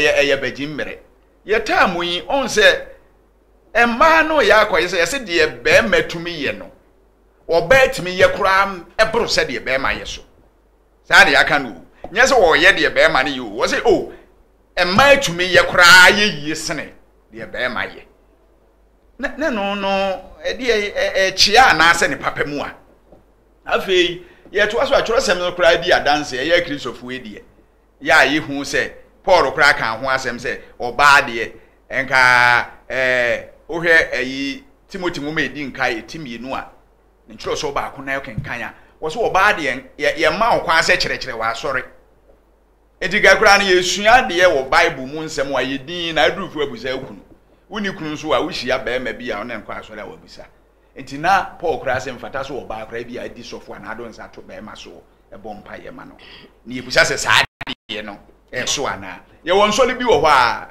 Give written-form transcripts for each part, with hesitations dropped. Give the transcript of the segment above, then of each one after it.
eye bejimmere ye tamu yi on se emma no ya akoye se de be matumi ye no oba timi ye kura ebro se de be ma ye so sa de aka no nya se wo ye de be ma ne yo wo se o emma tumi ye kura ye yi sene de be ma ye na no de chia na ase ne papa mu a afei ye to aso atworo sem no kura di adanse ye Christopher die ya yi hu se Paul kura kan ho asem se oba de enka ohwe ayi Timothy mu me di nkai etimienu a nchiro so ba ko na yokenkan a wo so oba de ye ma ho kwa se kyerɛkyerɛ wa asɔre ediga kura na yesua de wo Bible mu nsɛm wa yedin na adurufu abusa akunu woni kunu so a wo hia ba ma bi a wo na nkwa asɔre a wabusa enti na Paul kura se mfata so oba kura bi a di sɔfo na ado nsa to ba ma so ebompa ye ma no ni ebusa se saa de no so ana ye won so le bi wo hɔ a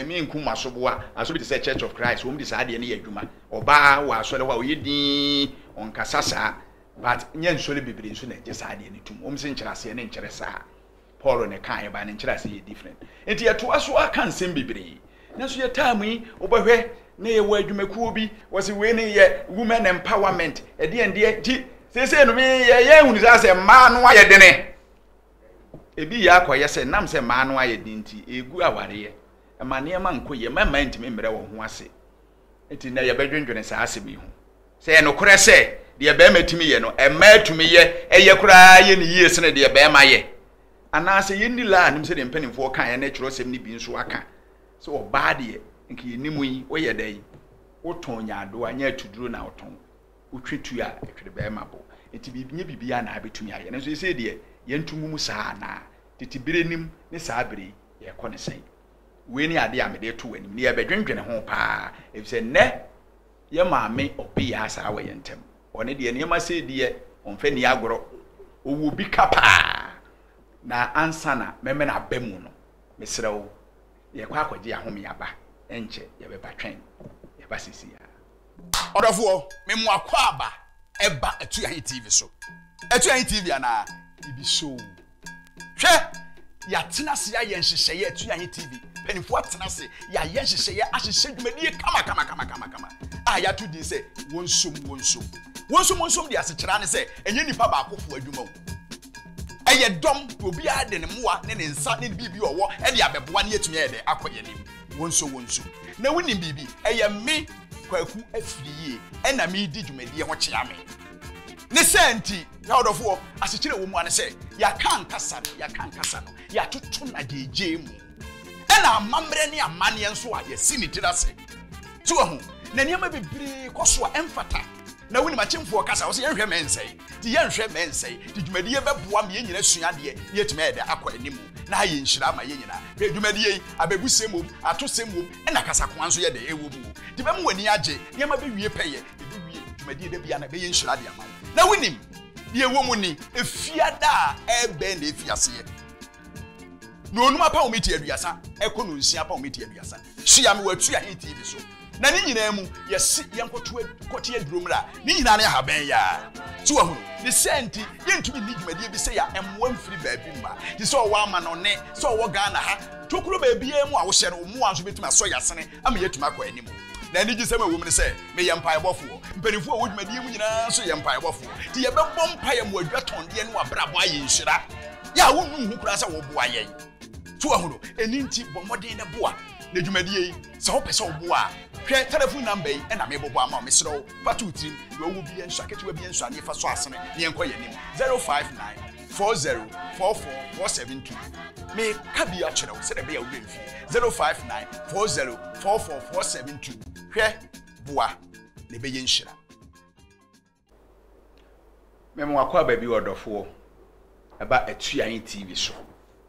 mi nku masoboa aso bi se Church of Christ wo mi saa de ne yadwuma oba wa asɔre hɔ a oyedin on kasasa but nya nsɔre bibiri nso na je saa de ne tum om se nkyerase ne nkyere saa Paul ne kan ye ba ne nkyerase ye different enti ye to aso aka nsɛm bibiri na so ye time yi obahwɛ na ye wa adwumakuo bi wɔse we ne ye women empowerment ende ti sese no me ye hunu sase ma no aye dene ebi ya akoye se nam se ma no aye dinti egu aware ye ma ne ma nkoye ma ntimi mmerɛ wo ho ase enti na ye bedwendwene saa asemi ho se no korɛ se de be matimi ye no ma atumi ye eye kura ye ne yie sene de be ma ye ana se ye ni la nim se de mpanimfo kan ye na kyerɛ sem ni bi nso aka se oba de nki yenimu yi wo ye dai wo ton nyaado anya tuduro na woton utwetu a etwere be ma bo enti bibinye bibia na abetumi aye nso se de ye ntumu mu saa na titibire nim ne saa bere ye kɔ ne sɛn we ni ade a me de to wanim ne ye bedwendwene ho pa efise ne ye maame obi ya saa wa ye ntem one de ne ma se de onfa ni agoro owu bi kapa na ansa na meme na bamu no mesrewo ye kwa akwaje ahome yaba enche ye be batwen ye ba sisi ya odofo memu akwa aba eba Atuahin TV so Atuahin TV ana ibi show hwe ya tenase ya ye nhyehyeye Atuahin TV penifo tenase ya ye nhyehyeye ahyehye dwumadie kama ya to din se Wonsom Wonsom de asekyera ne se enye nipa ba akofo adwuma wo eye dom obi ade ne moa ne ne nsa ne bibi owo e de abeboa ne yetumi ye de akoye nim Wonsom na woni bibi eye me kwaku afiriye e na me di dwumadie ho kyea me ne senti ya odofo asekyere wo mu ane se ya kan kasa no ya tutu na jeje mu e na amamre ne amane enso a ya sinitira se tu ahu na niam bibiri koso a emfata na woni machimfo kasa wo se yenhwe mensai ti yenhwe mensai ti dwumadie beboa me yenyina suade yetuma ede akwa animu na aye nhyira ma yenyina be dwumadie abebusemom atosemom e na kasa ko anso ye de ewo mu ti be mu wani age niam be wie peye be wie dwumadie de bia na be yenhyira de ama na wonim de ewo mu ni efiada ebe na efiase ye no onuma pa omiti aduasa ekono nsia pa omiti aduasa hia me Atuahin TV so na ni nyina mu yesi yenkotie durumra ni nyina ne haban ya tu ahunu ni senti yentumi ni dwumadie bi se ya emwa mfiri baabi ma ti so wo ama no ne so wo Ghana ha tokuro baabi mu a wo hye no mu anso betuma so yasene ama yetuma kwa animu na ni gisem ewo mu se me ye mpaebofo mpanifo a wo dwumadie mu nyina so ye mpaebofo ti ye bebom mpae mu adwatonde ne wabrabo aye nhyira ya wo hu kura se wo boa ye tu ahunu eni nti bomoden ne boa na dwumadie se ho pese wo boa hwe telephone number yi na me bobo ama me sro patu tim wo wu bi enso aketewa bi enso ane fa so asene ne enko yanim 059404447 me kabi a kyerɛw se de be ya wo bemfi 059404447 hwe boa ne be yenhyira me mo akwa ba bi odofo aba Atuahin TV so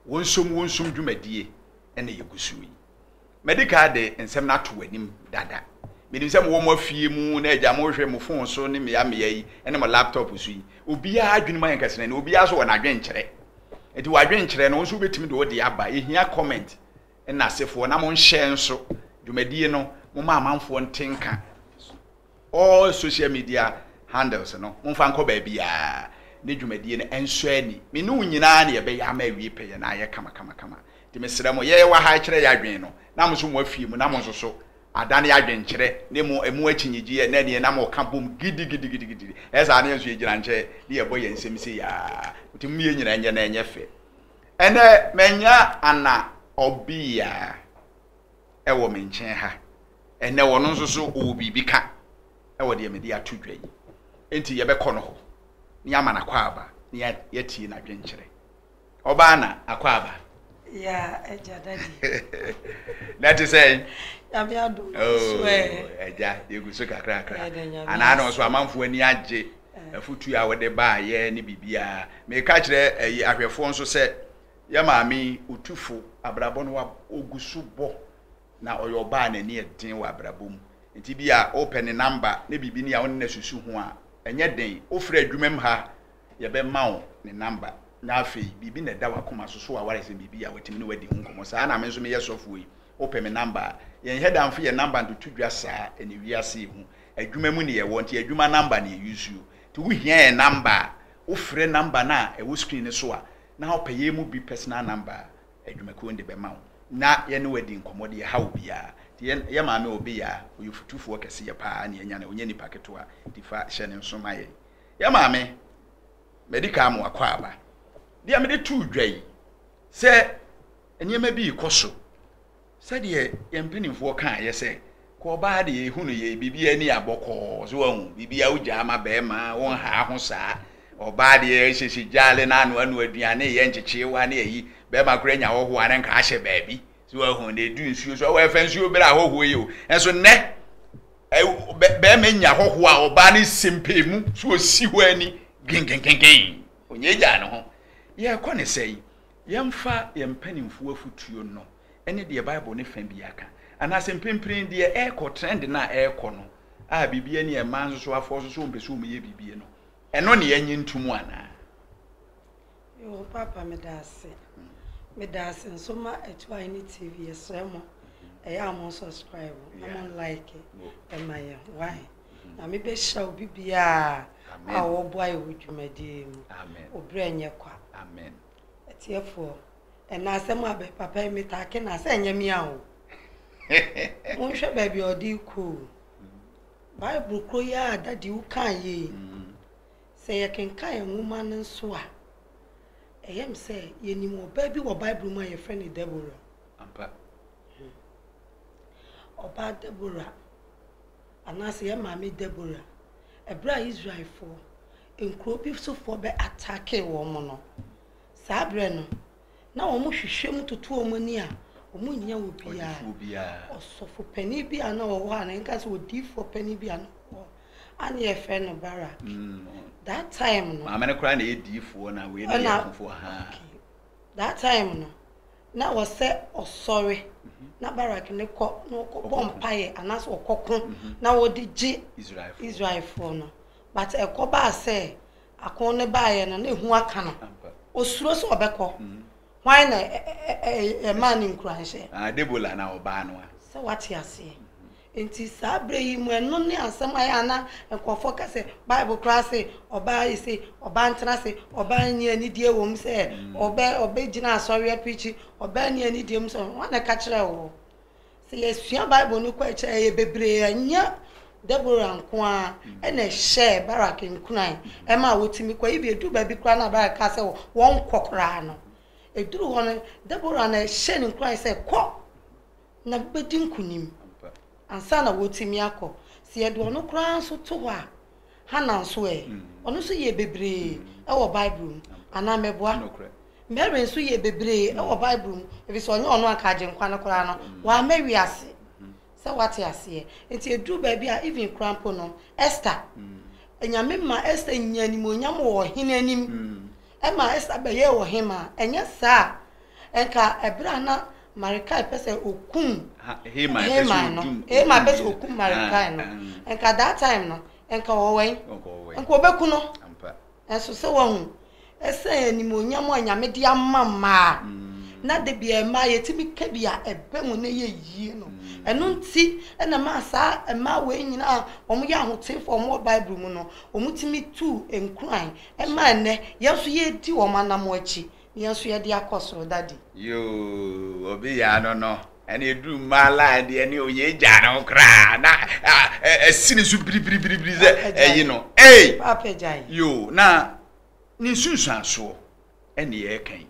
Wonsom dwumadie ene yegusu yi medical de ensem na to wanim dada medim se mo afie mu na agya mo hwe mo phone so ne me ya yi ene mo laptop so yi obi a adwene ma yankasene na obi a so wona adwen kyere enti wa adwen kyere no nso betimi de wo de aba ehia comment na asefo na mo nhye nso dwumadie no mo ma amanfo ntenka all social media handles no mo fa nko ba bia ne dwumadie no enso ani me no nyina na ye be ya ma awie peye na aye kama ti mesrɛ mo ye wa ha kyerɛ ya adwen no na mo so mo afie mu na mo so adane adwen kyerɛ ne mo emu akyinyigie na ne na mo ka bom gidi esa na nso yegyina nkyɛ ne ye boye nsem se ya ti mu ye nyina nye na enye fe ene menya ana obia ewo me nkyɛn ha ene wo no nso so obibi ka ewo de me de atodwa yi enti ye bɛkɔ no ho ne amana kwa aba ne ya tie na adwen kyerɛ oba na akwa aba ya eja daddy that is saying ya do eja yeguso kakra ana na so amanfo ani agye afutu a wode ba ye ne bibia me ka kyerɛ ahwefo nso sɛ ya maami utufo abrabɔ no wa ogusu bɔ na oyo ba na ni edin wa abrabɔ mu nti bia open number ne bibi ni a won na susu ho a enye den ofra adwumam ha ye be ma wo ne number na afei bibi na da wakoma so so a ware se bibi a watimi ne wadi hu nkomo saa na me nso me yesofo yi open me number ye head for your number to tudwa saa eni wiase hu adwuma mu ne ye won ti adwuma number na use you ti wo hia number ofre number na e wo screen so a na opeye mu bi personal number adwuma ko nde be ma wo na ye ne wadi nkomo de ha obia ti ye ma me obi ya oyufutufo kese ye pa na enya na onye ni paketo a ti fa hye ne nso ma ye ye ma me medical mu akwa aba dia me de tu dwai se eniyema bi ikoso se de yempenimfo kan ye se ko ba de ehunu ye bibia ni aboko so hu bibia uja ama be ma won ha ho saa oba de hyehye jale na anu aduane ye nkyekye wa na yi be ma kura nya hoho ane nka ahye baabi so hu de du nsuo so wa fa nsuo bra hoho yi o enso ne be ma nya hoho a oba ne simpemu so si ho ani gengengengen onye ja no ho ye ko ne sei yemfa yempanimfo afutuo no ene de bible ne fa bi aka ana sempempren de eko trend na eko no a bibia ne eman so afo so mpese o meye bibie no eno ne yenyi ntumu ana yo papa medase nso ma etwa ni tv esremo eya mo subscribe am like am I why na me be show bibia a wo boy wo dwumadi mu amen obre nye kwa amen etiefo na asem abe papa mi ta ke na se nyame a wo won hwe ba bi odi ku bible kro ya dadi wo kan ye se ye kenkan nwuma nso a eyem se ye ni mo ba bi wo bible mu ye friend Deborah ampa oba Deborah anase ye mama Deborah ebra Israel for enkro bi so for be attack wo mo no sabre no na wo mo hwehwe mu tutu wo mo ni a wo mo nya wo bia osofo pani bia na wo ha na nka so odi for pani bia no ani e fe no Barak that time no mama ne kra na edi fo na we na fo ha that time no na wo se osori na Barak ne ko no ko bompaye anaso okokon na wo di ji Israel for no but e ko ba se akon ne ba ye no na ehu aka no osuro so obekọ why na e man in Christ Debola na oba no so what you say enti sabre yi mu eno ne asem aya na enkofo ka se Bible class oba yi se oba ntena se oba ni ani die wo mu se oba gina asori apichi oba ni ani die mu so wana ka kire wo se yesua Bible no kwa kire ye bebre anya Deborah nko a ene share Barak nkunan e ma wotimi kwa ibi edu ba bi kra na Barak ka se won kokora no eduru hono Deborah na share nkunan se ko na bedi nkunim ansa na wotimi akọ se edu ono kra so to ho a hana nso ono so ye bebre e wo Bible ana meboa Mary nso ye bebre e wo Bible ebi so onye ono aka je nkwa no kra no wa mawiase se what you see enti edu ba bia even crampo no Esther enyame ma Esther nyani mo nyam wo henanim e ma Esther ba ye wo hema enya sa enka ebra na Marika pese okun hema pese okun Marika no enka that time no enka wo wen enka obeku no enso se wo hu ese ni mo nyam anyame dia mama na de bia ma yetimi ka bia ebe mu na ye yie no eno nti na ma sa ma we nyina omo ya ahotefo omo Bible mu no omo timi tu enkran e ma ne yeso ye di wo manam achi Yansu ya dia kosoro daddy. Yo, obi ya no. And you do my line, and you jano cry. A sin is you know. Hey, Papa Jai. You now, Nisun so, and the air came.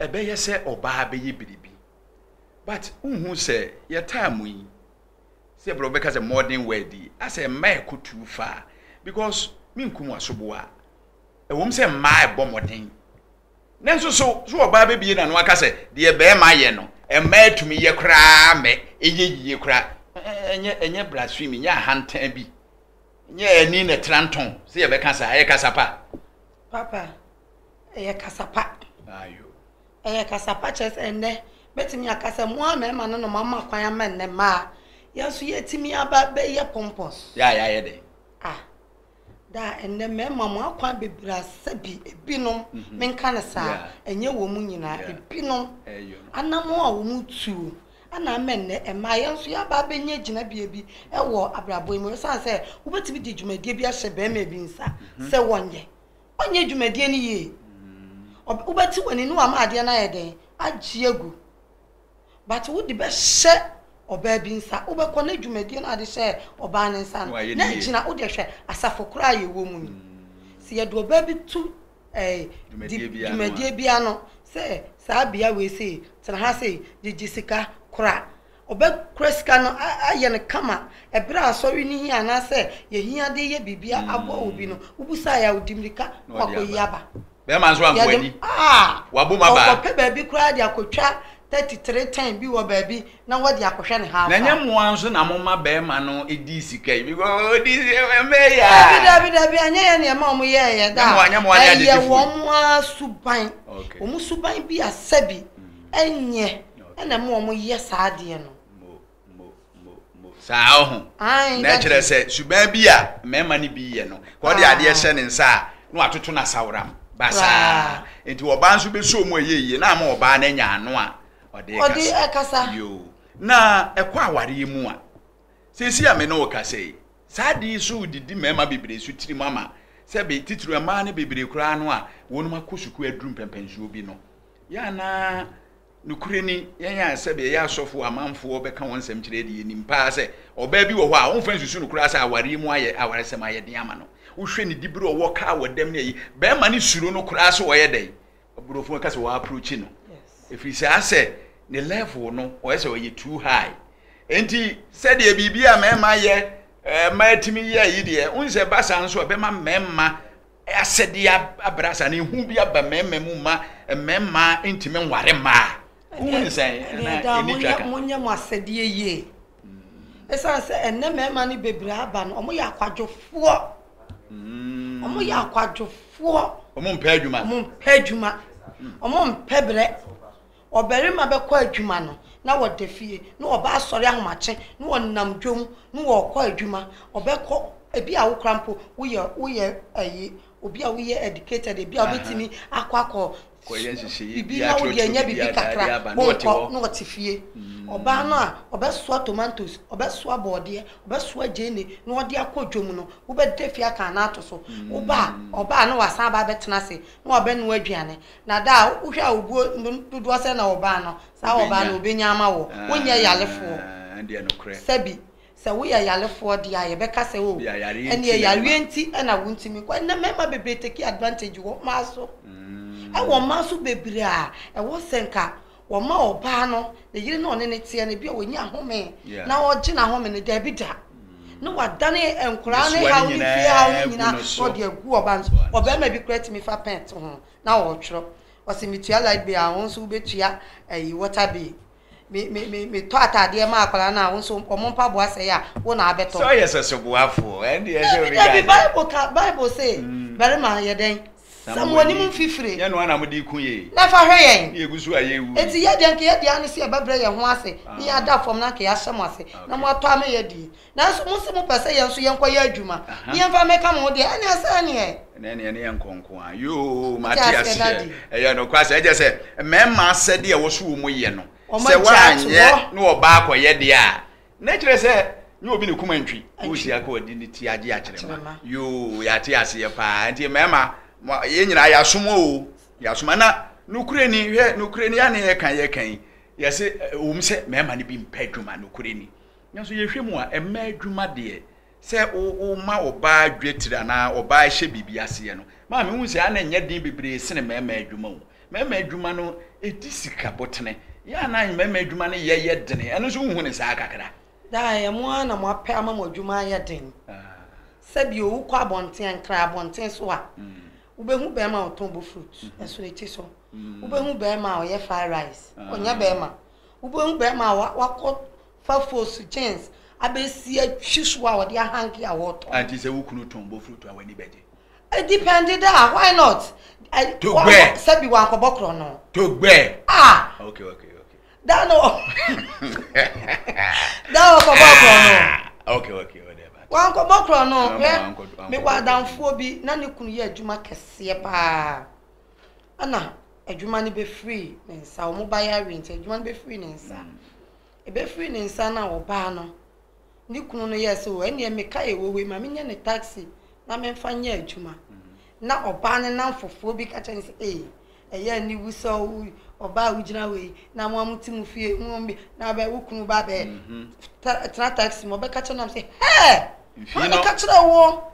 A bear say, or baby, baby. But who say, your time we say, because a modern wedding, I say, may go too far because Minkum was so boa. A woman say, my bombarding. Nanso so oba be na no aka se de be ma ye no e ma tumi ye kra me ye kra enye blasphemy nya hantan bi nya ani na tranton se ye be kasa ye kasapa Papa ye kasapa ayo ye kasapa ches enne betimi akasa mo ama no no mama kwan ama nne ma yeso ye timi aba be ye pompos ya ye de da enne mema mo akwa bebra sabi ebinom menka na sa enye wo mu nyina ebinom anamo a wo mu tu ana amenne ema yenso ya ba benye gina biebi ewo abrabo mu san se wo betimi di dwumadie bi ahye be ma bi nsa se wonye dwumadie ni ye wo beti woni no ama ade na ye den agye agu but wo di be hye oba bi nsa wo be ko na dwumadie na ade hye oba ne nsa na gina wo de hwe asafo kura ye wo mu ni se ye do oba bi tu dwumadie bi ano se sa bia we se tena ha se jijisika kura oba kreska no aye ne kama ebra asori ni hi ana se ye hia de ye bibia abo obi no ubusa ya udimrika kwakoyaba be man so ankwani waboma ba ko pe ba bi kura de akotwa 33 time bi wo baby na wo de akohwe ne ha na nyemo anso na moma be ma no edi sika because this me ya David anya ya ne ma omo ye da ye wo mo suban omo suban bi asabi enye na mo omo ye saade no saa ho na kire se suban bi a mema ne bi ye no ko de ade hye ne nsa no atoto na sawram basa enti oba nso be so mo ye na ma oba na nya ano a odi akasa yo na ekwa aware mu a sesi a me no okase saadi so didi mema bebre so tiri mama se be titru ema ne bebre kura no a wonu makosuku adrum pempensuo bi no ya na nukure ni yanya se be ya asofo amanfo obeka wonsem kire de nim pa se oba bi wo ho a wonfa nsusu nukura sa aware mu aye aware se ma ye den ama no wo hwe ni dibro wo ka wadam ne yi be ma ne suro no kura so wo ye den obrofo ka se wo approach no if say ase the level no o ese we too high enti said e bibia mema ye ma timi ye yi de unse basa nso be ma mema Asedee abrasa ne hu bi aba mema mu ma mema ntimi nware ma unse na eni twaka munya mo Asedee ye esa se enne mema ni bebra aba no omo ya kwadwofo omo ya kwadwofo omo mpa adwuma omo mpa bre oberima be kwa adwuma no na wodefie na oba asori ahomache na wonnam dwom na wokọ adwuma obekọ ebi a wokrampo woye ayi obi a woye educated ebi a obetimi akọ bibi na woye nya bibi kakra no wotifie oba no a obesoa tomatoes obesoa bode obesoa jene na odi akọ dwom no wobedefie aka na ato so oba no wasan ba betena se na obenu aduane na da wohwa obuo dodo se na oba no sa oba no obenya ama wo wonya yalefo ande no kre sabi se wo ya yalefo de aye beka se wo ene yare enti na wontimi kwa na mema bebre take advantage wo maso wo maso bebre a wo senka wo ma oba no de yire na one ne tie na bia wonya home na oje na home ne da bi da no wadane enkura ne ha wi fi ha nyina no de agu oba nso oba ma bi create me fa pent ho na wo twro wasi mitua light be a won so betua water be me to atade ma akwara na won so omompa bo ase ya wo na abeto so yes so boafo and yes Bible say Marima ye den samwoni mu fifire ye no na mudi kun ye na fa hwe yen ye gusu ayewu enti ye den ke ye dia ne se babre ye ho ase ni ya da fom na ke ya hyem ase na mo ato ame ye di na so mo se mo pese ye so ye nkwa ye adwuma ni en fa meka mo de ani asa ni e ne enkonko a yo Matias ye no kwase eje se mmaa Asedee wo so wo mo ye no se wanye no oba akoye de a na kire se ni obi ne kumantwi wo si aka odi ni ti age a kire ma yo ya te ase ye pa nti mema ye nyina ya somo o ya soma na nukureni hwe nukureni ane ye kan yese se mema ne bi mpadwuma nukureni nso ye hwemu a emma adwuma de se o ma oba adwetira na oba hye bibia se no ma me hu se ana nya din bebre se ne mema adwuma wo mema adwuma no edi sika botene ya na mema adwuma no ye dene eno so hu ne sa kakra da ye mo ana mo apɛ ama mo adwuma ye den sabi o kwa bonten kra bonten so a ubehu be ma otombo fruit eso eti so ubehu be ma o ye fried rice onya be ma ubehu be ma wakɔ fafos chance abesi atwiso a wode ahanke a woto anti se wukunu tombo fruit a wani beje it depended that why not to gbe sabi wan ko bokro no to gbe okay da no da ko bokro no okay whatever wan ko bokro no me kwa danfo bi na ne kunu ye adwuma kese pa ana adwuma ne be free nsa o mobile rent adwuma ne be free nsa e be free nsa na wo ba no ni kunu no yes o ene me ka ewowe ma me nya ne taxi na me mfa nya adwuma na oba ne na fofo bi ka chen say eye ni wuso oba ugina we na mo amuti fie mo bi na ba wukunu ba be tra taxi mo be ka chen am say he no ka chen wo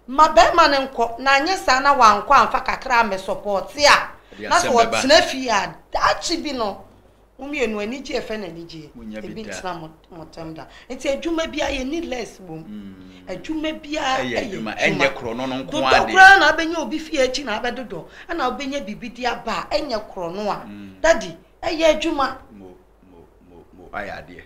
ma be ma ne nko na anya sa na wankọ amfa kakra me support ya na so tena fie a dachi bi no umienu anije efe na anije ebi tena motamda enti adwuma bia ye ni less bom adwuma bia adwuma enye kro no nko ade dokra na abenya obi fie achi na abedodo ana obenya bibidi aba enye kro no a daddy eye adwuma mo ayade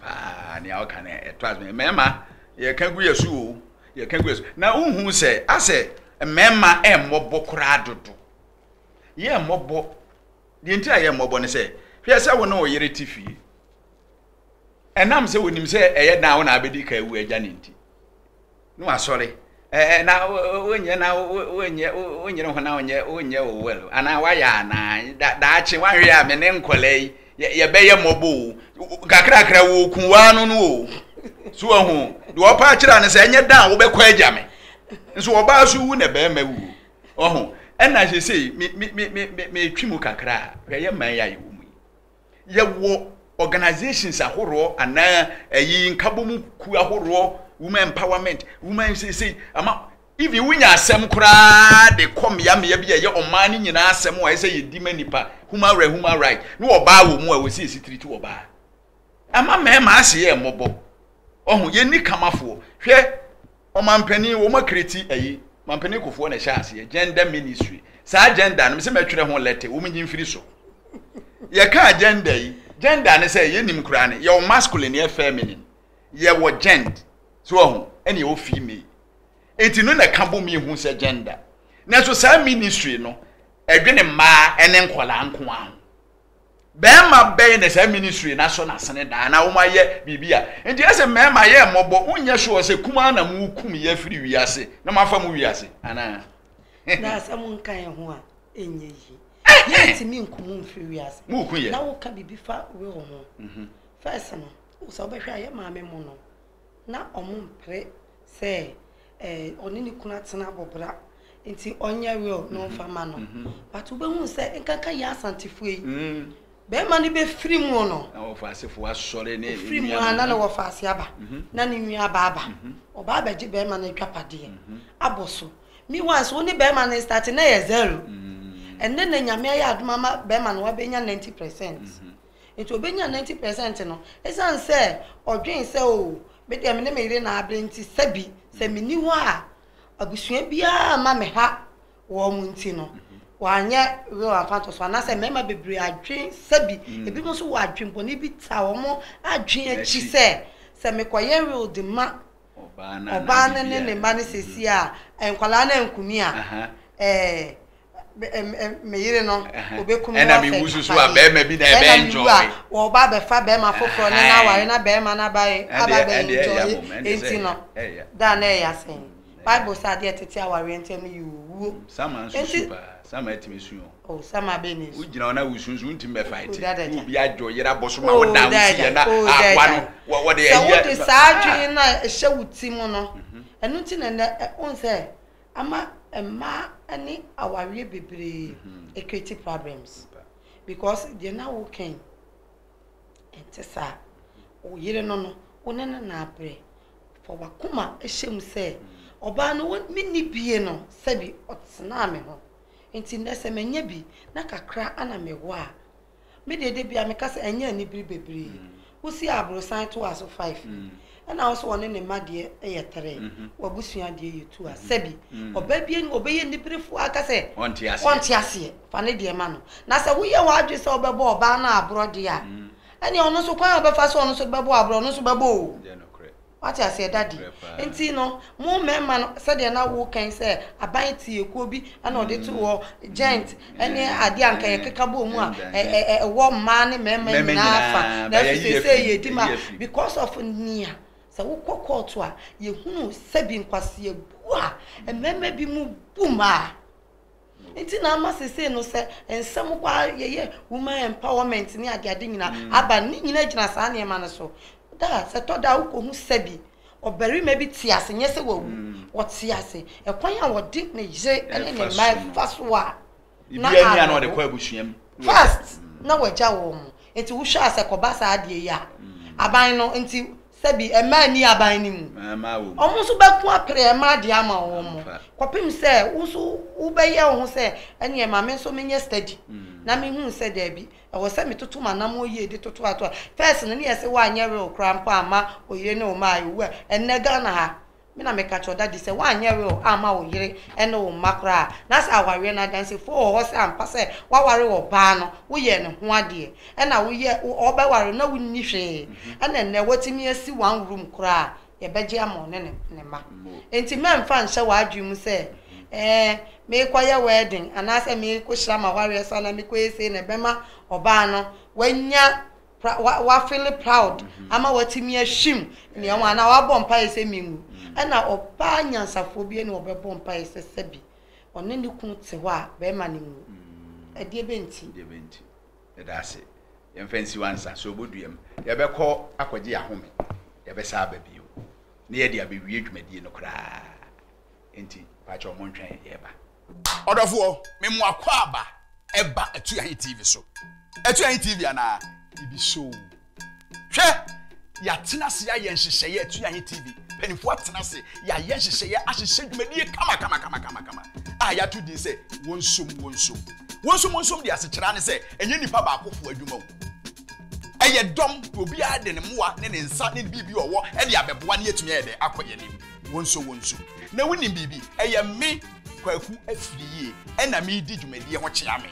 pa ni awka na etwas me mema ye kan gu yesu ye kan gu yesu na unhu se ase mema emmobo kra dodo ye mmobo de ntia ye mmobo ne se hwe se wo na o yere tifi enam se wonim se eye na wo na abedi ka ewu agya ne nti no asori na onye ho na onye o well ana wa ya na da achi wan hwe a me ne nkolei ye be ye mmobo kakra wo kunwa no no so ohu de wo pa kira ne se enye dan wo be kwa agya me nso wo ba so wu na be ma wu ohu ena je sei me twimu kakra hwe ye man ya ye ye wo organizations ahoro ana ayi nkabom ku ahoro women empowerment women say ama if you winya asem kura de kom ya me bia ye omani nyina asem wa say ye dima nipa human right no oba wo mu a we say street oba ama me ma ase ye mobo ohun ye ni kamafo hwe omampani wo makreti ayi mampani kofo na sha ase gender ministry sa agenda no me say metwere ho letter wo mnyi mfiri so ye ka agenda yi gender ne say ye nim kura ne ye masculine ye feminine ye wo gender so ohun ene ye female enti no na kabo mi hu se gender na so sa ministry no edwene ma ene nkola nko a be ma be ne sa ministry na so na sene da na wo ma ye bibia enti ese me ma ye mobo unye so se kuma na mu kum ye firi wiase na mafa mu wiase ana na samu nkan ho a enye yi yeti mi nkumu mfiri wiase mu ku ye na wo ka bibi fa we ho first no wo so be hwa ye ma me mu no na omumpre se oni ni kuna tena bobra enti onye we no fama no but ube hu se nkaka ya asantifu yi be ma ni be free mu no na wo fa asefo asore ne free mu ana na wo fa ase aba na ni nwi aba oba abaji be ma na twapade aboso mi once woni be ma na start na ye 0 and then nyame ya aduma ma be ma na wa benya 90%. Enti obenya 90% no esan se odwen se o be de me ne me ire na abrenti sabi se meni ho a abusua bia ma me ha wo mu nti no wanye we afanto so na se mema bebre adwen sabi ebi mo so wo adwen bo ne bi ta wo mo adwen achi se me koye we de ma oba na ne ma ne sesi a enkwala na nkumi a me yire no obekum na me wusu so a be ma bi na be enjoy wo ba be fa be ma foforo ne na ware na be ma na bai aba be enjoy enti no da na ya sen Bible said there tete aware ntem you sama super sama etimi su oh sama be ni u gina na wusunsu ntim be fight u bi ajo yira boso ma wo da wusi ya na akwa no wo de ye so wo de saadwe na ehye wuti mu no enu ti na on se ama mmaa ani awareɛ bebree create problems because they now working entesa o yire no one na abre for wakoma ehyem say oba no minni bie no sabi otena me ho enti nese menya bi na kakra ana mewo a me dede bia me kasa enya ni bebree wosi abrosan to aso 5 and also one ne made e 3 wabusua de ye 2 a sabi oba bie ni obeye ni brefo aka se onti ase fa ne de ma no na se wo ye wadwe se obebo oba na abro de a ene ono so kwan obefa so ono so bebo abro ono so bebo what I say daddy enti no mo mema no se de na wo kan se aban tie ekuo bi ana ode to wo giant ene ade anka ye keka bo mu a wo ma ne mema nyina afa na se ye dima because of nia se wo kokko to a ye hunu sabi nkwase ebu a mema bi mu buma enti na ama se no se ensem kwa ye woman empowerment ni ade nyina aba ni nyina gina saa ne ma no so da se to da wo hu sabi oberi me bi tiase nyese wo tiase e kwan ya wo di ne je ene ne mai faswa na ania no de kwa abusuam first na waja wo enti wo hwa ase kobasa ade ya aban no enti sabi e ma ni aban ni mu ma wo omo so beku apre e ma de ama wo mo kopim se wo so wo be ye wo se ene e ma me so menye study na me hu se da bi e wo se me toto manam oye de toto ato first no ne yese wa anya real crampa ama oyire ne o ma ayu enne Ghana ha me na me ka choda di se wa anya real ama oyire ene o makra na sa aware na dance for ho se ampa se wa ware wo ba no wo ye ne ho ade e na wo ye obe ware na wo nni hwe ene ne watimi asi one room kra ye beje amo ne ma enti memfa nhye wa adwum se me kwaya wedding anase me ko hira ma ware so na me ko ese na bema oba no wanya wa feel proud ama watimi ahim ne ya na wa bompa ese mingu ana oba nyansafo bi ne obebo mpa ese sabi one ne kun te ho a bema ne mu ade benti edase yemfansi wansa so boduam ye bekọ akwaje ahome ye besa ababio ne ye dia bewie dwumadie no kra enti pacha omontwen ye ba odofo memu akwa aba eba atu yan TV so atu yan TV ana ibi show hwe ya tena se ya yenhyehyeye atu yan TV penifo atena se ya yenhyehyeye ahyehye dwumadie kama ya to din se wonsom di asekyera ne se enye nipa ba akofo adwuma wo eye dom obi ade ne moa ne nsa ne bibi owo e de abeboa ne yetumi ede akoye nim wonso na woni bibi eye me kwaku afiriye e na me di dwumadie ho kyea me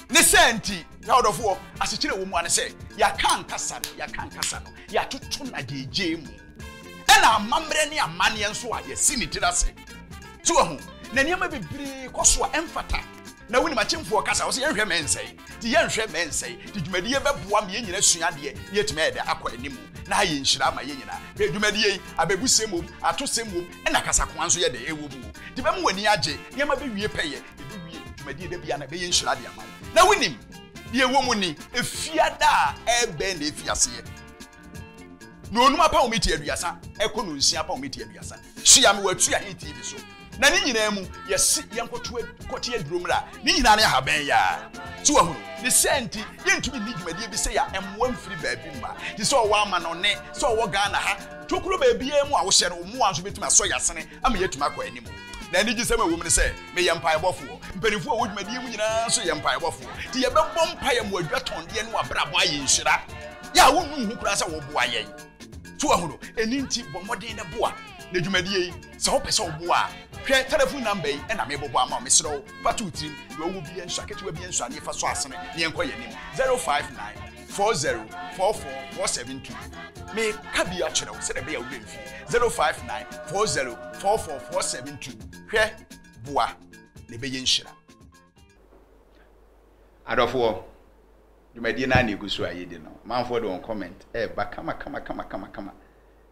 ne senti ya odofo asekyera wo mu ane se ya kan kasa no ya tutu na deje mu e na amamre ne amane enso a ye sinitira se tu ho na niam bibiri koso a emfata na woni machemfo kasa wo se yenhwe mensai ti yenhwe mensai ti dwumadie beboa me nyina suade yetime ede akọ animu na aye nhira ma ye nyina be dwumadie abebusemom atosemom na kasa kwanso ye de ewo bu ti be mwani age niam bewie peye ebiwie dwumadie de bia na be ye nhira de ama na wonim ye wo mu ni efiada ebe na efiase no onuma pa omiti aduasa ekono nsia pa omiti aduasa hia me watu ya TV so na ni nyina mu yesi yankoto kote aduromra ni nyina na haban ya ti wa hunu ni senti yentumi ni dwumadie bi se ya emwa mfiri baabi mba ti so wo ama no ne so wo Ghana ha tokuro baabi emu a wo hye no mu anso betuma so yasene ama yetuma akọ animu na ni gisema wo mu se me yempa ebofo mpanifo wo dwumadie mu nyina so yempa ebofo ti ye bebọ mpa ye mu adwatonde no abrabo aye nhira ya wo nu hu kura se wo bo aye ti wa hunu eninti bomoden ne boa na dwumadie yi se ho pese wo bo a hwe telephone number yi na me bobo ama me sero patu trim wo wo bi enso aketewa bi enso ane fa so asene ne enko ye nim 059404447 me ka bi a kire wo se de be ya wo mfi 059404447 hwe boa ne be ye nhira adofo dwumadie na na egusu ayede no manfo de on comment ba kama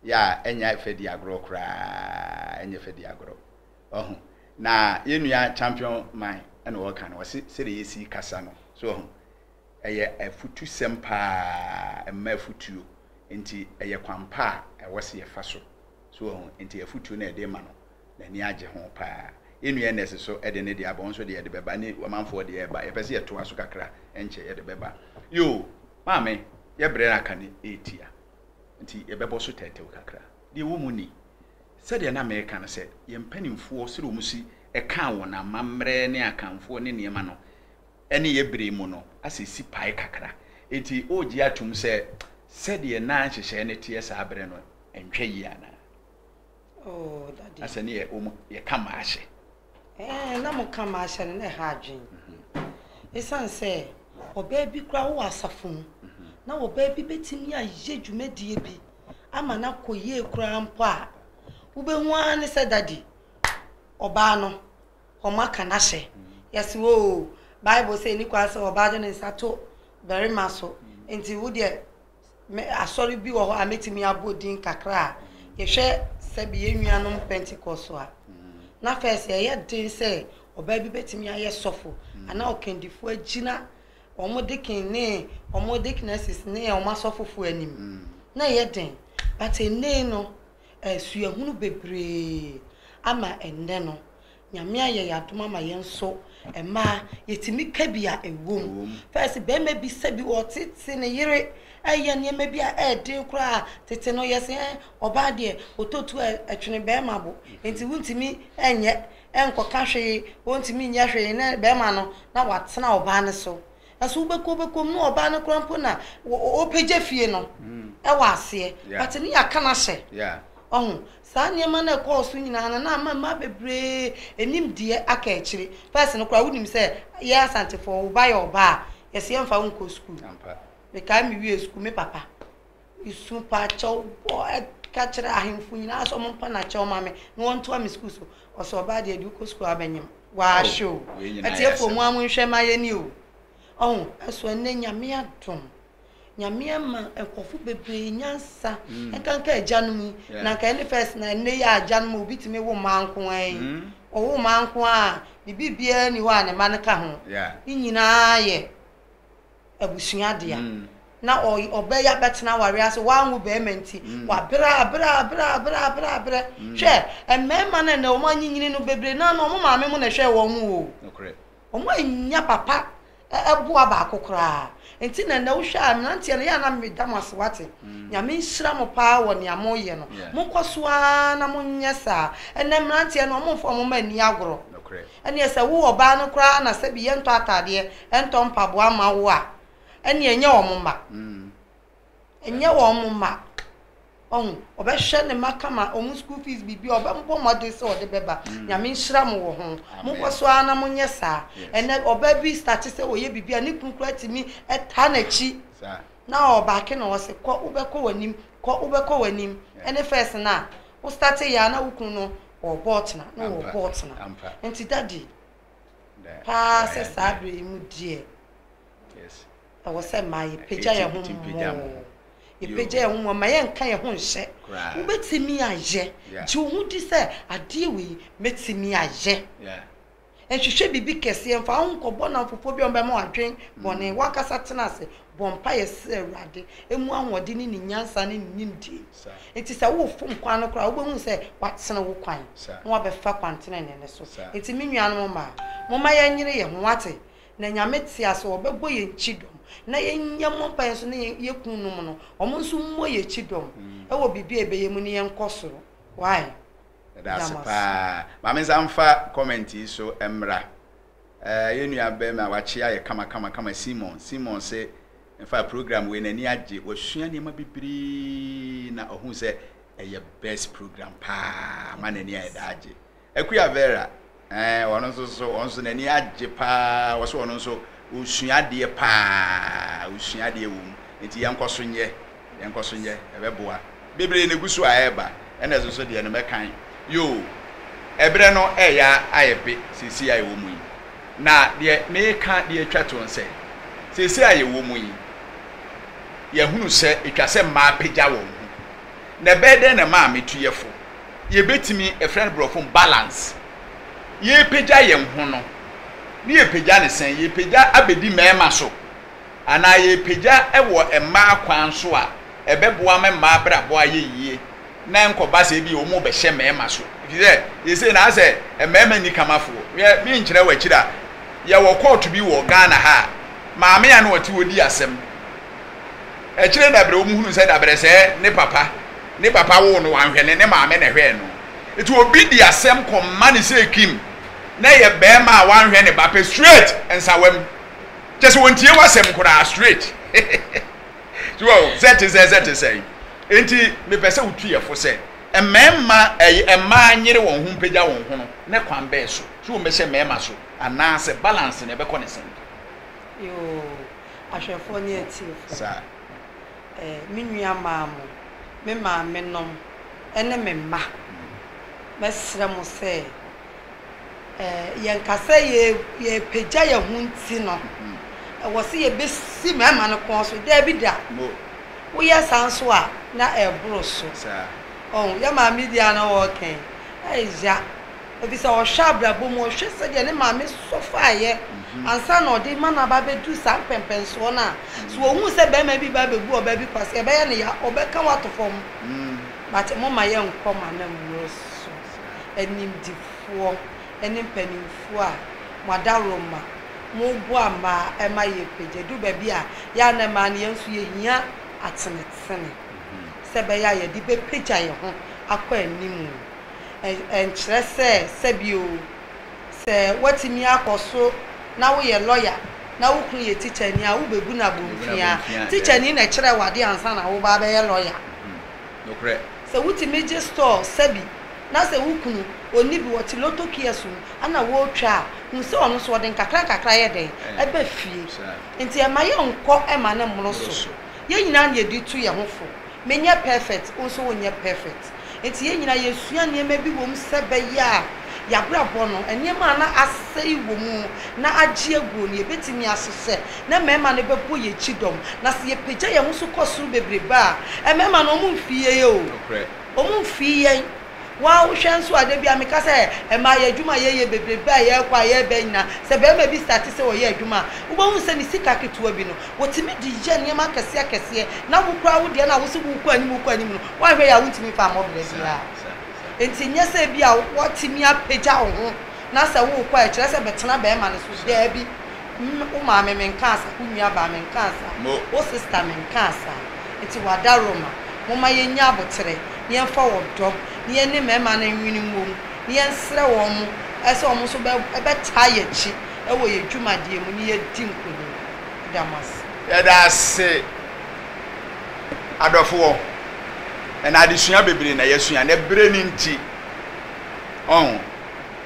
ya enya efedi agro kra enya efedi agro na yenua champion man ene wo kan wo se de yesi kasa no so eye afutu sempa emma afutuo enti eye kwampa e wo se ye fa so enti afutuo na ede ma no na ni age ho pa enua nurse so e de ne de abon so de e de beba ne amanfo de e ba ye pese ye to aso kakra enche ye de beba yo maame ye bre na kane etia nti ye bebo so tetew kakra de wo mu ni se de na me kan se ye mpanimfo sere mu si e kan wona mamre ne akanfo ne niema no ene ye bre mu no asisi pai kakra enti oji atum se de na hyehyɛ ne tie sa abre no entwe yi ana oh daddy asane ye kama ahye na mo kama ahye ne ha adwen esan se oba bi kra wo asafo mu na oba bi betimi aye dwumadie bi ama na koye kra mpo a wo be hu an se daddy oba no o maka na hye yes wo Bible say ni kwa se oba de ne sato Marima so enti wo de me asori bi wo ho ametimi abodin kakra ye hwe se bi enuanom Pentecost a na first ye din say oba bi betimi aye sofo ana okendifo agina omodekin ne omodekinesis ne omasofofo anim na ye din but ene no suahunu bebre ama enne no nyame aye yadoma ma yenso ema yetimi kabia ewom first be me bi se bi wotete ne yire aye ne me bi a edin kura tete no yese oba de ototu atwene be ma bo enti wuntimi enye enkoka hwe wontimi nya hwe ne be ma no na watena oba ne so aso bekom no oba ne krampo na opeje fie no e wa ase but ne yaka na hye oh sa niema na course nyina na ma bebre enim die aka ekire first no kwa wunim se ye asante for buy oba yes ye mfa unko school me ka mi wie school me papa isu pa chaw ka kire ahemfu nyina so mo mpa na chaw ma me no won to am school so oso oba de edu ko school abanyem wa show etie fo mu amunhwe ma ye ni o oh eso enne nyame adom nyame ma ekofu bebre nyansa enkanka ajanum na ka any first na ne ya ajanum obitime wo manko an o wo manko a bibia ni ho ane man ka ho nyina ye abusua de a na obe ya betena ware aso wanwo be menti wa bra hwe emema na na o manyinyini no bebre na no mo maame mo na hwe wo mu o mo anya papa ebu aba akokora enti na wo hwa amnantie na ya na medamas wate nyame nhira mo pa wo ne amoye no mo kosoa na mo nyesa ene mnantie no mo mfo mo mani agoro ene yesa wo oba no kora na sabi ye nto atade ento mpabo ama wo a ene enye wo mo ma enye wo mo ma obehwe ne makama omu school fees bibi obempo mode se ode beba nyame nhira mo wo ho mo kosoa na mo nyesa ene obabi start se oye bibi ani kunkura timi eta na chi na obake na wo se ko ubeko wanim ene first na wo start ya na wukun no obotna no obotna enti daddy pa se sabre mu die yes I was say my peja ye ho ipeje ye ho ma ye nka ye ho nhye wo betimi aye ji wo di se ade we metimi aye enhwehwe bibi kese mfa nkobo na fofo bi ombe ma adwen bone wakasa tenase bompa ye se awrade emu ahode ni nyansa ni nimdi enti se wo fom kwan no kra wo behu se watena wo kwan na wa befa kwantena ne so enti mennuanom ma ye nyire ye ho wate na nyame tia so obebo ye nchidom na ye nyamo pa so na ye kunum no omo nso mmo ye chidom e wo bibi ebeye mu ne ye nkosoro why that's pa mama zamfa comment so emra ye nua be ma wachi aye kama Simon say in fact program we nani age wasua ne ma bibiri na ohun say eye best program pa ma nani aye da age ekuya vera wono so onso nani age pa wo so wono so usua de pa usua de wo enti yankoso nye ebeboa bibiri ne gusu aeba ena so de ne mekan yo ebre no eya ayepe sisi aye wo mu yi na de meka de atwa to nse sisi aye wo mu yi ye hunu se etwa se ma pagya wo hu na bede na ma metuyefo ye betimi a friend brofo balance ye pagya ye hu no ni ye pagya ne sen ye pagya abedi mema so ana ye pagya ewo ema kwan so a ebeboa me ma bra bo aye yie na nkoba se bi o mu be hye mema so You say na say emema ni kamafo me nkyere wachira ye wo court bi wo Ghana ha maame ya no wati wodi asem e kyere da bre omuhunu say da bre say ne papa wo no wanhwene ne maame na hwe no it obi di asem komma ne say kim na ye be ma wanhwe ne ba pe straight ensawam just wontie wasem kura straight so that is say enti me pese utu ye fo say emema emma nyere won hu pagya won hu no ne kwan be so so me se mema so ana se balance ne be ko ne sen yo ahwefo ne atifo sa minua maamo me maame nom ene me mma mesra mo se yen kasa ye pagya ye hu nti no wo se ye besi mema no kon so da bi da wo ye sanso a na ebro so sa oh ya maame dia na wo ken aija obi se o shabra bo mo hwe se de ne maame sofa ye ansa na odi mana ba be du san pempenso na so wo hu se be ma bi ba be bu oba bi kwase be ye ne ya obeka wato fom but mo ma ye nkoma na mo so enim difo enim penimfo a madaroma mo bu ama e ma ye peje du ba bi a ya na ma ne yensu ye hia atenetene se be ya ye di be peja ye ho akwa anim enkyere se bio se watimi akoso na wo ye lawyer na wo kru ye teacher ni a wo bebu na bomfia teacher ni na kyere wade ansa na wo ba be ye lawyer no correct se wutimi je store sebi na se wo kunu oni bi woti loto kiesu ana wo twa hu se ono so de kakra ye den ebe fie enti e ma ye nko e ma ne mro so ye nyina na ye di tu ye hofo menye perfect also wonye perfect enti ye nyina ye sua ne ma bi wom se be ya ya brabo no enema na asei womu na agye aguo ne betimi asese na mema ne bebo ye chidom na se ye pagya ye huso kosuru bebreba e mema no mu mfie ye o omu mfie wa wo hwenso ade bia meka se e ma ye adwuma ye bebreba ye kwa ye be nyina se be ma bi start se wo ye adwuma wo bo hu se ni sika ketewa bi no wotimi di je ne ma kese na wo kura wo de na wo se wo ku anim no wa hwe ya wotimi fa mo bia enti nyese bi a wotimi apagya ho na se wo kwa e kire se betena be ma ne so de bi wo ma me menkasa wo nua ba menkasa wo sister menkasa enti wadaroma mo ma ye nya abotere ye fa wo dom ye ne mema na nwini mom ye nsre wo mo ese wo mo so be ta ye chi e wo ye dwumade mu ne ye di nkoni damas ya da se adofo na adesua bebre na yesua na bre ni nti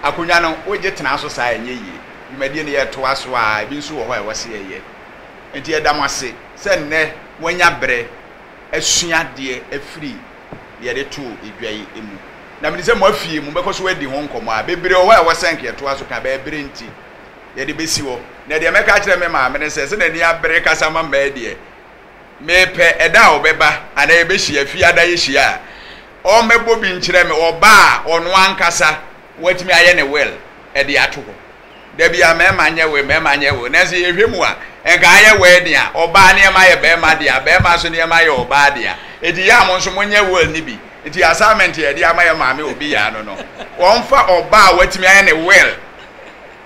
akonya no woje tena so saa enye yi dwumade ne ye to aso a bi nso wo ho e wose ye enti ye damase se nne wanya bre asua de afiri ye de to edwai emu na me se mo afie mu be ko so wadi ho nkomo a bebre wo e wosenke ye to aso ka be bre nti ye de besi wo na de meka kire me ma me se na ni abre kasa ma ma de mepe eda obeba ana ebe hia fi ada ye hia o mebo bi nkire me oba ono ankasa watimi aye ne well e de ato ho da bia mema anye we na se ye hwemu a enga aye we de a oba ne ma ye be ma de a be ma so ne ma ye oba de a edi ya mo nso monye well ni bi eti assignment ye de ama ye ma me obi ya no wonfa oba watimi aye ne well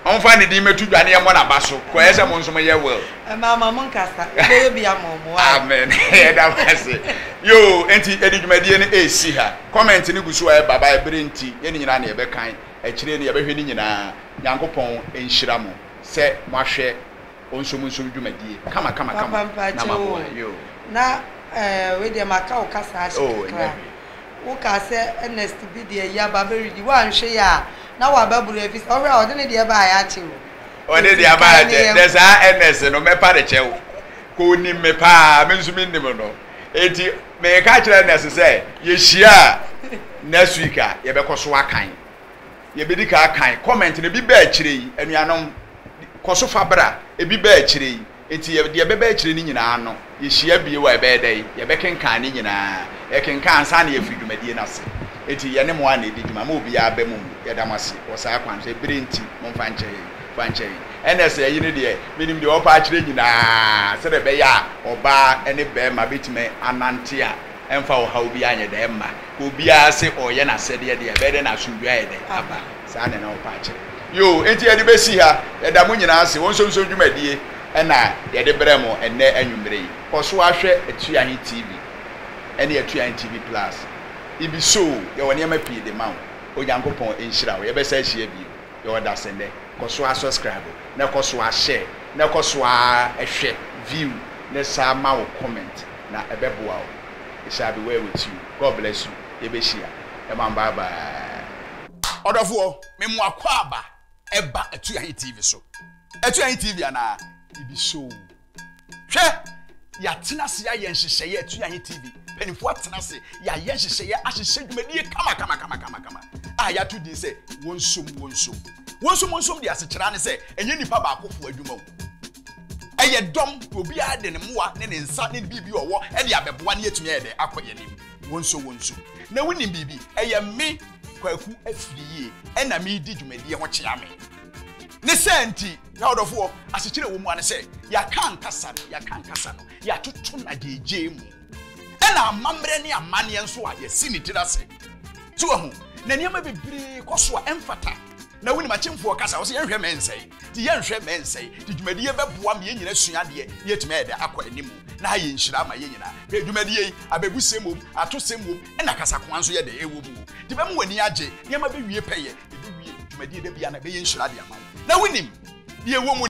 onfa ne di metu dwane ye mo na baso ko ese mo nso ye well mama mon kasa be bi amomo amen da wase yo enti edidwumadie ne esi ha comment ne gusu a baba ebere nti ye ni nyina na ye be kan akire ne ye be hwe ni nyina nyankopon enhyira mo se mo ahwe onsom dwumadie kama na mabo yo na we de maka o kasa ashikra wo kasa Ernest bi de ya baba ridi wa nhwe ya na wa baburu efis ore a odene de ba ya chewo one de aba je there's a Ernest no me pa de chewo ko ni me pa me nso mi nim no enti me ka kire Ernest say ye hia next week a ye be koso akan ye be di ka akan comment ne bi ba akire yi anuanom koso fabra e bi ba akire yi enti ye de be ba akire ni nyina no ye hia bie wa e be dai ye be kenkan ni nyina e kenkan sa na ye fidwumadie na se eti ye ne mo ana edi dwuma ma obi ya ba mu ye damase wo sa akwan se bere nti mo fa nche Ernest ye ne de minim de opa akire nyina se de be ya oba ene be ma betime anante a emfa wo ha obi anye de emma obi a se oye na sede de be de na asundua ye de aba saa ne na wo pa kire yo enti ye de besi ha ye da mo nyina ase wonsom so dwumadie na ye de bremo enne anwumre yi koso ahwe Atuahin TV ene Atuahin TV Plus ibi so ye woni ema pii de ma Onyankopon enhyira wo ye be sa hia bi ye oda sende koso a subscribe na koso a share na koso a ehwe view na sa ma wo comment na ebeboa wo. It shall be well with you. God bless you. Ebeshia. Bye bye. Odofo, me mo akwaba eba Atuahin TV so. Atuahin TV ana ibi so. Hwe ya tena se ya yenhyehyeye Atuahin TV. Penifo tena se ya yenhyehyeye ahyehye dwumadie kama. Ah ya to din se wonsom. Wonsom dia se kira ne se enye nipa ba akofo adwuma wo. Eye dom obi ade ne moa ne ne nsa ne bibi owo e de abeboa ne yetumi ede akoye nim wonso na woni bibi eye me kwaku afiriye e na me di dwumadie ho kyea me ne senti ya odofo asekire wo mu ane se ya kan kasa no ya tutu na geje mu e na amamre ne amane enso a ya sini tirase tu ho na niam bibiri koso a emfata na woni machimfo kasa wo se yenhwe mensei ti yenhwe mensei ti dwumadie beboa me nyina suade yetime ede akọ animu na haye nhyira ma ye nyina be dwumadie abebusemom atosemom na kasa ko anso ye de ewo mu ti be mu wani age niam be wie peye be wie dwumadie de bia na be ye nhyira de ama na wonim ye wo mu